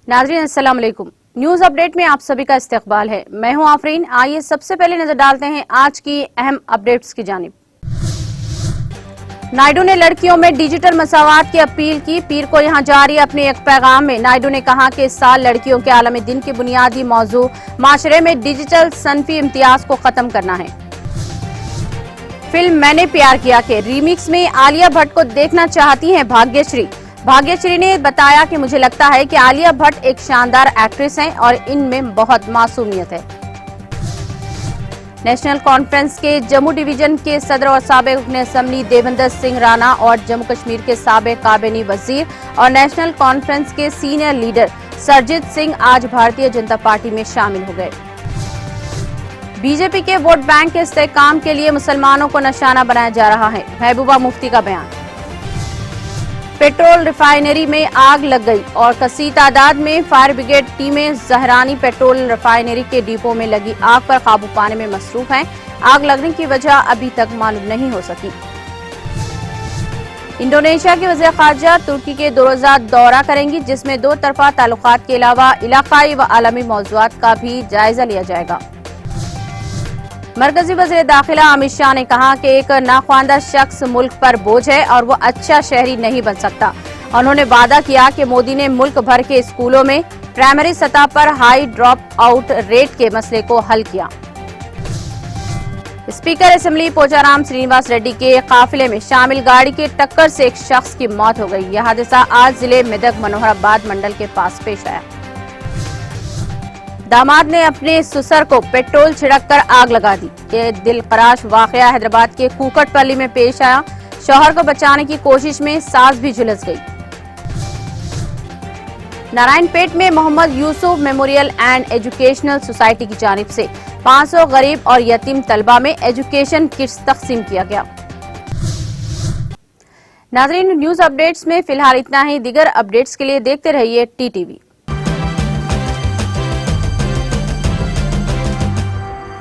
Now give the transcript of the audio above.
नाज़रीन अस्सलाम वालेकुम। न्यूज अपडेट में आप सभी का इस्तकबाल है। मैं हूं आफरीन। आइए सबसे पहले नजर डालते हैं आज की अहम अपडेट्स की जानिब। नायडू ने लड़कियों में डिजिटल मसावात की अपील की। पीर को यहां जारी अपने एक पैगाम में नायडू ने कहा कि इस साल लड़कियों के आलमी दिन की बुनियादी मौजू माशरे में डिजिटल सनफी इम्तियाज को खत्म करना है। फिल्म मैंने प्यार किया के रीमिक्स में आलिया भट्ट को देखना चाहती हैं भाग्यश्री। भाग्यश्री ने बताया कि मुझे लगता है कि आलिया भट्ट एक शानदार एक्ट्रेस हैं और इनमें बहुत मासूमियत है। नेशनल कॉन्फ्रेंस के जम्मू डिवीजन के सदर और साबिक रुकन असम्बली देवेंद्र सिंह राणा और जम्मू कश्मीर के साबिक काबीना वजीर और नेशनल कॉन्फ्रेंस के सीनियर लीडर सरजीत सिंह आज भारतीय जनता पार्टी में शामिल हो गए। बीजेपी के वोट बैंक के इस्तेहकाम के लिए मुसलमानों को निशाना बनाया जा रहा है। महबूबा मुफ्ती का बयान। पेट्रोल रिफाइनरी में आग लग गई और कसी तादाद में फायर ब्रिगेड टीमें जहरानी पेट्रोल रिफाइनरी के डिपो में लगी आग पर काबू पाने में मसरूफ हैं। आग लगने की वजह अभी तक मालूम नहीं हो सकी। इंडोनेशिया के वज़ीर ख़ारजा तुर्की के 2 रोज़ा दौरा करेंगी, जिसमें 2 तरफ़ा ताल्लुकात के अलावा इलाकाई व आलमी मौज़ूआत का भी जायजा लिया जाएगा। मरकजी वज़ीर दाखिला अमित शाह ने कहा कि एक नाख्वानदा शख्स मुल्क पर बोझ है और वो अच्छा शहरी नहीं बन सकता। उन्होंने वादा किया कि मोदी ने मुल्क भर के स्कूलों में प्राइमरी सतह पर हाई ड्रॉप आउट रेट के मसले को हल किया। स्पीकर असेंबली पोचाराम श्रीनिवास रेड्डी के काफिले में शामिल गाड़ी की टक्कर से एक शख्स की मौत हो गई। यह हादसा आज जिले मेदक मनोहराबाद मंडल के पास पेश आया। दामाद ने अपने ससुर को पेट्रोल छिड़ककर आग लगा दी। ये दिलखराश वाकया हैदराबाद के कुकटपल्ली में पेश आया। शौहर को बचाने की कोशिश में सास भी झुलस गई। नारायणपेट में Mohammad Yusuf memorial and educational society की जानिब से 500 गरीब और यतीम तलबा में एजुकेशन किट्स तकसीम किया गया। नाज़रीन, न्यूज अपडेट्स में फिलहाल इतना ही। दीगर अपडेट्स के लिए देखते रहिए TTV।